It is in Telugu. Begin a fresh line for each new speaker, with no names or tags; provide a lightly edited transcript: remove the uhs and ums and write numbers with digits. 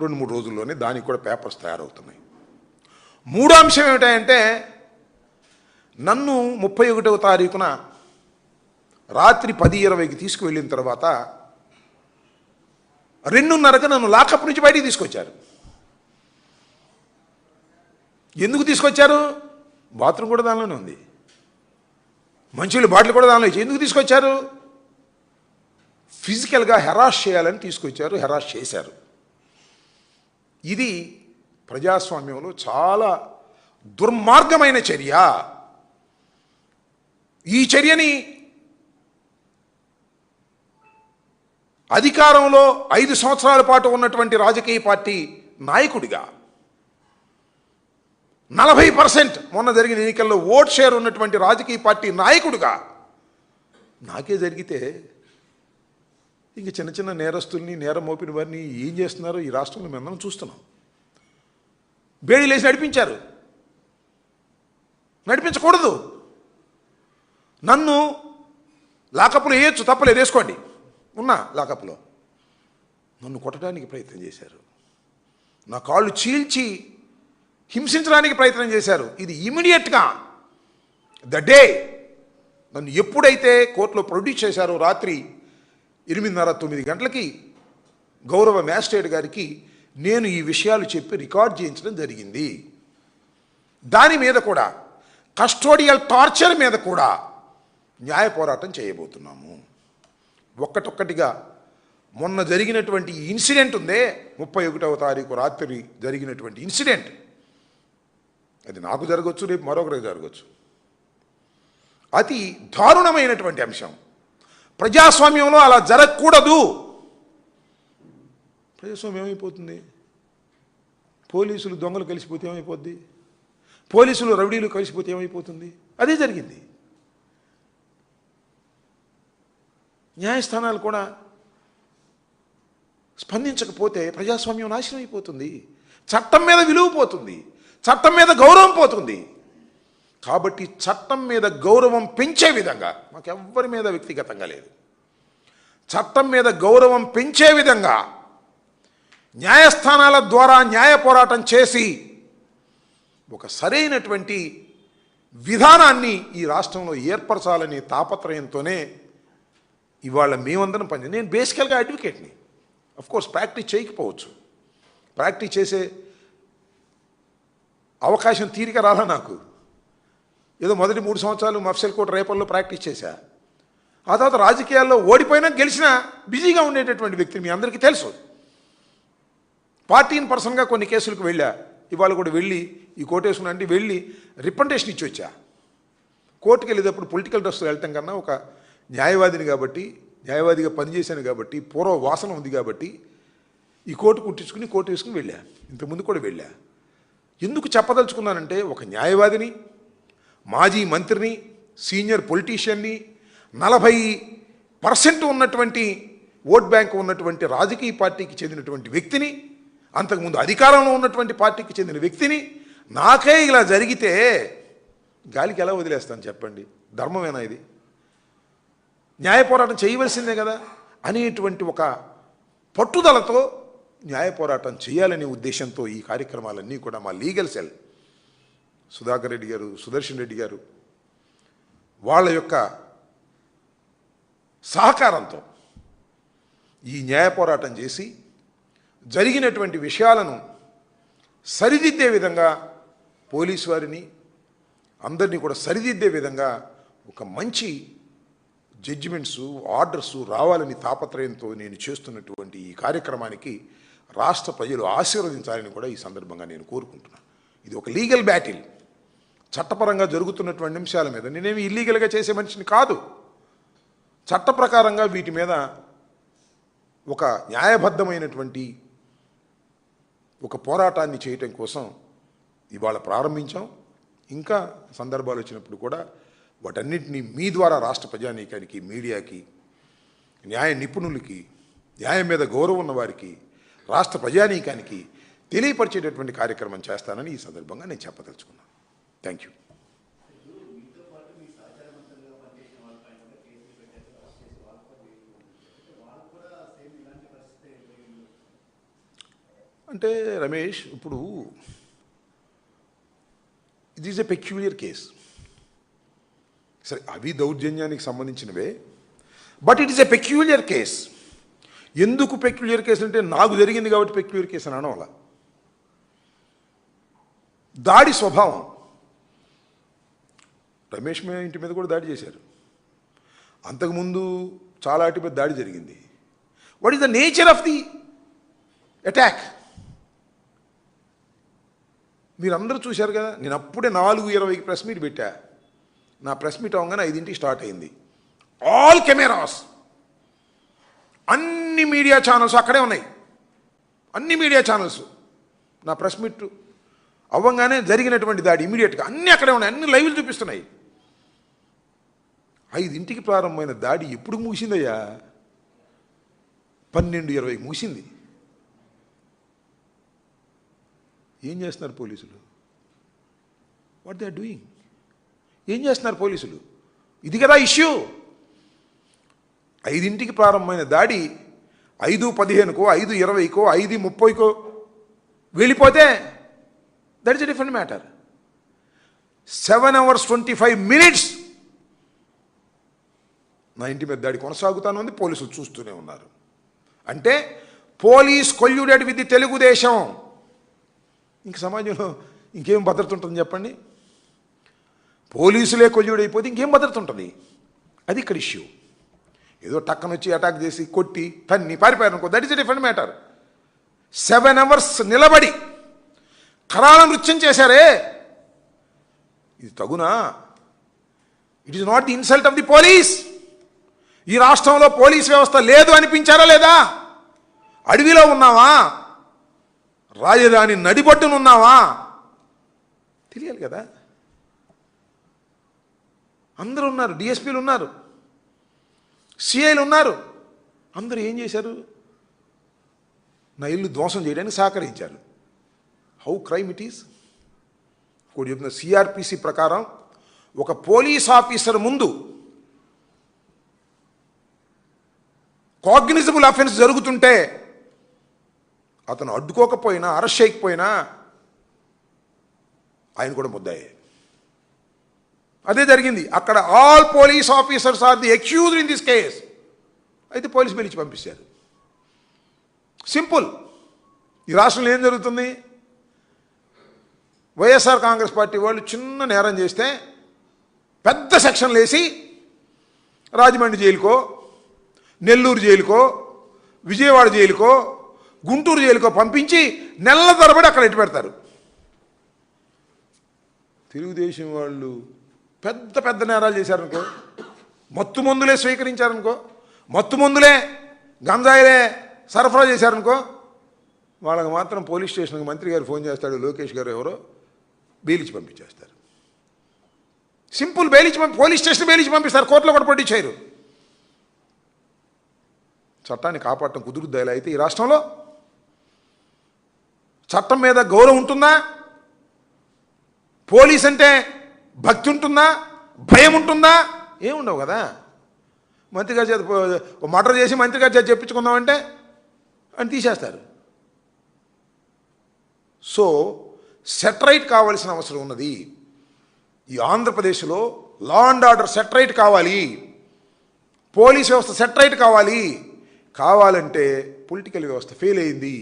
2-3 రోజుల్లోనే దానికి కూడా పేపర్స్ తయారవుతున్నాయి. మూడో అంశం ఏమిటంటే, నన్ను 31వ తారీఖున రాత్రి 10:20కి తీసుకువెళ్ళిన తర్వాత 2:30కి నన్ను లాకప్ నుంచి బయటికి తీసుకొచ్చారు. ఎందుకు తీసుకొచ్చారు? బాత్రూమ్ కూడా దానిలోనే ఉంది, మంచినీళ్ళ బాటిల్ కూడా దానిలో ఇచ్చి ఎందుకు తీసుకొచ్చారు? ఫిజికల్గా హెరాస్ చేయాలని తీసుకొచ్చారు, హెరాస్ చేశారు. ఇది ప్రజాస్వామ్యంలో చాలా దుర్మార్గమైన చర్య. ఈ చర్యని అధికారంలో 5 సంవత్సరాల పాటు ఉన్నటువంటి రాజకీయ పార్టీ నాయకుడిగా 40% మొన్న జరిగిన ఎన్నికల్లో ఓట్ షేర్ ఉన్నటువంటి రాజకీయ పార్టీ నాయకుడిగా నాకే జరిగితే ఇంక చిన్న చిన్న నేరస్తుల్ని, నేరం మోపిన వారిని ఏం చేస్తున్నారో ఈ రాష్ట్రంలో మేము చూస్తున్నాం. బేడీలేసి నడిపించారు. నడిపించకూడదు. నన్ను లాకప్లో వేయచ్చు, తప్పలేదు, వేసుకోండి, ఉన్నా లాకప్లో. నన్ను కొట్టడానికి ప్రయత్నం చేశారు, నా కాళ్ళు చీల్చి హింసించడానికి ప్రయత్నం చేశారు. ఇది ఇమీడియట్గా ద డే నన్ను ఎప్పుడైతే కోర్టులో ప్రొడ్యూస్ చేశారో రాత్రి 8:30-9 గంటలకి గౌరవ మ్యాజిస్ట్రేట్ గారికి నేను ఈ విషయాలు చెప్పి రికార్డ్ చేయించడం జరిగింది. దాని మీద కూడా కస్టోడియల్ టార్చర్ మీద కూడా న్యాయ పోరాటం చేయబోతున్నాము. ఒక్కటొక్కటిగా మొన్న జరిగినటువంటి ఇన్సిడెంట్ ఉందే, 31వ తారీఖు రాత్రి జరిగినటువంటి ఇన్సిడెంట్, అది నాకు జరగవచ్చు, రేపు మరొకరికి జరగవచ్చు. అతి దారుణమైనటువంటి అంశం. ప్రజాస్వామ్యంలో అలా జరగకూడదు. ప్రజాస్వామ్యం ఏమైపోతుంది? పోలీసులు దొంగలు కలిసిపోతే ఏమైపోద్ది? పోలీసులు రౌడీలు కలిసిపోతే ఏమైపోతుంది? అదే జరిగింది. న్యాయస్థానాలు కూడా స్పందించకపోతే ప్రజాస్వామ్యం నాశనం అయిపోతుంది. చట్టం మీద విలువ పోతుంది, చట్టం మీద గౌరవం పోతుంది. కాబట్టి చట్టం మీద గౌరవం పెంచే విధంగా, మాకెవ్వరి మీద వ్యక్తిగతంగా లేదు, చట్టం మీద గౌరవం పెంచే విధంగా న్యాయస్థానాల ద్వారా న్యాయ పోరాటం చేసి ఒక సరైనటువంటి విధానాన్ని ఈ రాష్ట్రంలో ఏర్పరచాలని తాపత్రయంతోనే ఇవాళ మేమందరం పని. నేను బేసికల్గా అడ్వకేట్ని, అఫ్కోర్స్ ప్రాక్టీస్ చేయకపోవచ్చు, ప్రాక్టీస్ చేసే అవకాశం తీరిక రాలా నాకు. ఏదో మొదటి 3 సంవత్సరాలు మఫ్సల్ కోర్టు రేపల్లో ప్రాక్టీస్ చేశా. ఆ తర్వాత రాజకీయాల్లో ఓడిపోయినా గెలిచినా బిజీగా ఉండేటటువంటి వ్యక్తిని మీ అందరికీ తెలుసు. పార్టీని పర్సన్గా కొన్ని కేసులకు వెళ్ళా, ఇవాళ కూడా వెళ్ళి ఈ కోర్టు వేసుకున్నా అంటే వెళ్ళి రిప్రజెంటేషన్ ఇచ్చి వచ్చా. కోర్టుకు వెళ్ళేటప్పుడు పొలిటికల్ డ్రెస్లో వెళ్ళటం కన్నా ఒక న్యాయవాదిని కాబట్టి, న్యాయవాదిగా పనిచేశాను కాబట్టి, పూర్వ వాసన ఉంది కాబట్టి ఈ కోర్టు కుట్టించుకుని కోర్టు వేసుకుని వెళ్ళా. ఇంతకుముందు కూడా వెళ్ళా. ఎందుకు చెప్పదలుచుకున్నానంటే, ఒక న్యాయవాదిని, మాజీ మంత్రిని, సీనియర్ పొలిటీషియన్ని, 40% ఉన్నటువంటి ఓట్ బ్యాంక్ ఉన్నటువంటి రాజకీయ పార్టీకి చెందినటువంటి వ్యక్తిని, అంతకుముందు అధికారంలో ఉన్నటువంటి పార్టీకి చెందిన వ్యక్తిని, నాకే ఇలా జరిగితే గాలికి ఎలా వదిలేస్తాను చెప్పండి? ధర్మమేనా ఇది? న్యాయ పోరాటం చేయవలసిందే కదా అనేటువంటి ఒక పట్టుదలతో న్యాయ పోరాటం చేయాలనే ఉద్దేశంతో ఈ కార్యక్రమాలన్నీ కూడా మా లీగల్ సెల్ సుధాకర్ రెడ్డి గారు, సుదర్శన్ రెడ్డి గారు వాళ్ళ యొక్క సహకారంతో ఈ న్యాయ పోరాటం చేసి జరిగినటువంటి విషయాలను సరిదిద్దే విధంగా పోలీసు వారిని అందరినీ కూడా సరిదిద్దే విధంగా ఒక మంచి జడ్జిమెంట్స్, ఆర్డర్స్ రావాలని తాపత్రయంతో నేను చేస్తున్నటువంటి ఈ కార్యక్రమానికి రాష్ట్ర ప్రజలు ఆశీర్వదించాలని కూడా ఈ సందర్భంగా నేను కోరుకుంటున్నాను. ఇది ఒక లీగల్ బ్యాటిల్, చట్టపరంగా జరుగుతున్నటువంటి అంశాల మీద. నేనేమి ఇల్లీగల్గా చేసే మనిషిని కాదు. చట్ట ప్రకారంగా వీటి మీద ఒక న్యాయబద్ధమైనటువంటి ఒక పోరాటాన్ని చేయటం కోసం ఇవాళ ప్రారంభించాం. ఇంకా సందర్భాలు వచ్చినప్పుడు కూడా వాటన్నిటినీ మీ ద్వారా రాష్ట్ర ప్రజానీకానికి, మీడియాకి, న్యాయ నిపుణులకి, న్యాయం మీద గౌరవం ఉన్న వారికి, రాష్ట్ర ప్రజానీకానికి తెలియపరిచేటటువంటి కార్యక్రమం చేస్తానని ఈ సందర్భంగా నేను చెప్పదలుచుకున్నాను. Thank you. అంటే రమేష్, ఇప్పుడు ఇది ఈజ్ ఎ పెక్యులియర్ కేస్. సరే, అవి దౌర్జన్యానికి సంబంధించినవే, but it is a peculiar case. ఎందుకు పెక్యులియర్ కేసు అంటే నాకు జరిగింది కాబట్టి పెక్యులియర్ కేసు అని అనవల. దాడి స్వభావం. రమేష్ ఇంటి మీద కూడా దాడి చేశారు, అంతకుముందు చాలా వాటి మీద దాడి జరిగింది. What is the nature of the attack? మీరందరూ చూశారు కదా. నేను అప్పుడే 4:20కి ప్రెస్ మీట్ పెట్టా. నా ప్రెస్ మీట్ అవగానే 5ంటికి స్టార్ట్ అయింది. ఆల్ కెమెరాస్, అన్ని మీడియా ఛానల్స్ అక్కడే ఉన్నాయి. అన్ని మీడియా ఛానల్స్ నా ప్రెస్ మీట్ అవ్వగానే జరిగినటువంటి దాడి ఇమీడియట్గా అన్నీ అక్కడే ఉన్నాయి, అన్ని లైవ్లు చూపిస్తున్నాయి. 5ంటికి ప్రారంభమైన దాడి ఎప్పుడు ముగిసిందయ్యా? 12:20కి ముగిసింది. ఏం చేస్తున్నారు పోలీసులు? What they are doing? ఏం చేస్తున్నారు పోలీసులు? ఇది కదా ఇష్యూ. 5ంటికి ప్రారంభమైన దాడి 5:15కో 5:20కో 5:30కో వెళ్ళిపోతే that is a different matter. 7 hours 25 minutes నా ఇంటి మీద దాడి కొనసాగుతాను ఉంది. పోలీసులు చూస్తూనే ఉన్నారు. అంటే police colluded with the Telugu Desam. ఇంక సమాజంలో ఇంకేం భద్రత ఉంటుంది చెప్పండి? పోలీసులే కొల్యూడైపోతే ఇంకేం భద్రత ఉంటుంది? అది ఇక్కడ ఇష్యూ. ఏదో టక్కన వచ్చి అటాక్ చేసి కొట్టి తన్ని పారిపోయారు అనుకో, that is a different matter. 7 hours నిలబడి కరాల నృత్యం చేశారే, ఇది తగునా? It is not the insult of the police. ఈ రాష్ట్రంలో పోలీస్ వ్యవస్థ లేదు అనిపించారా లేదా? అడవిలో ఉన్నావా? రాజధాని నడిబొట్టునున్నావా? తెలియాలి కదా. అందరూ ఉన్నారు, డిఎస్పీలు ఉన్నారు, సిఐలు ఉన్నారు. అందరూ ఏం చేశారు? నా ఇల్లు ధ్వంసం చేయడానికి సహకరించారు. How crime it is? కూడా చెప్తున్న సిఆర్పిసి ప్రకారం ఒక పోలీస్ ఆఫీసర్ ముందు కాగ్నిజబుల్ అఫెన్స్ జరుగుతుంటే అతను అడ్డుకోకపోయినా, అరెస్ట్ చేయకపోయినా ఆయన కూడా ముద్దాయే. అదే జరిగింది అక్కడ. All police officers are the accused in this case. అయితే పోలీసు పిలిచి పంపించారు. సింపుల్. ఈ రాష్ట్రంలో ఏం జరుగుతుంది? వైఎస్ఆర్ కాంగ్రెస్ పార్టీ వాళ్ళు చిన్న నేరం చేస్తే పెద్ద సెక్షన్లు వేసి రాజమండ్రి జైలుకో, నెల్లూరు జైలుకో, విజయవాడ జైలుకో, గుంటూరు జైలుకో పంపించి నెలల తరబడి అక్కడ ఎట్టు పెడతారు. తెలుగుదేశం వాళ్ళు పెద్ద పెద్ద నేరాలు చేశారనుకో, మత్తు మందులే స్వీకరించారనుకో, మత్తు మందులే గంజాయిలే సరఫరా చేశారనుకో, వాళ్ళకి మాత్రం పోలీస్ స్టేషన్కి మంత్రి గారు ఫోన్ చేస్తాడు, లోకేష్ గారు ఎవరో, బెయిలిచ్చి పంపించేస్తారు. సింపుల్. బెయిలిచ్చి పోలీస్ స్టేషన్ బెయిలిచ్చి పంపిస్తారు, కోర్టులో కూడా పోటీ చేయరు. చట్టాన్ని కాపాడటం కుదురుద్దా? ఇలా అయితే ఈ రాష్ట్రంలో చట్టం మీద గౌరవం ఉంటుందా? పోలీస్ అంటే భక్తి ఉంటుందా? భయం ఉంటుందా? ఏముండవు కదా. మంత్రి గారి చేత మర్డర్ చేసి మంత్రి గారి చేత చెప్పించుకుందామంటే అని తీసేస్తారు. సో సెటరైట్ కావాల్సిన అవసరం ఉన్నది. ఈ ఆంధ్రప్రదేశ్లో లా అండ్ ఆర్డర్ సెటరైట్ కావాలి, పోలీస్ వ్యవస్థ సెటరైట్ కావాలి. కావాలంటే పొలిటికల్ వ్యవస్థ ఫెయిల్ అయింది.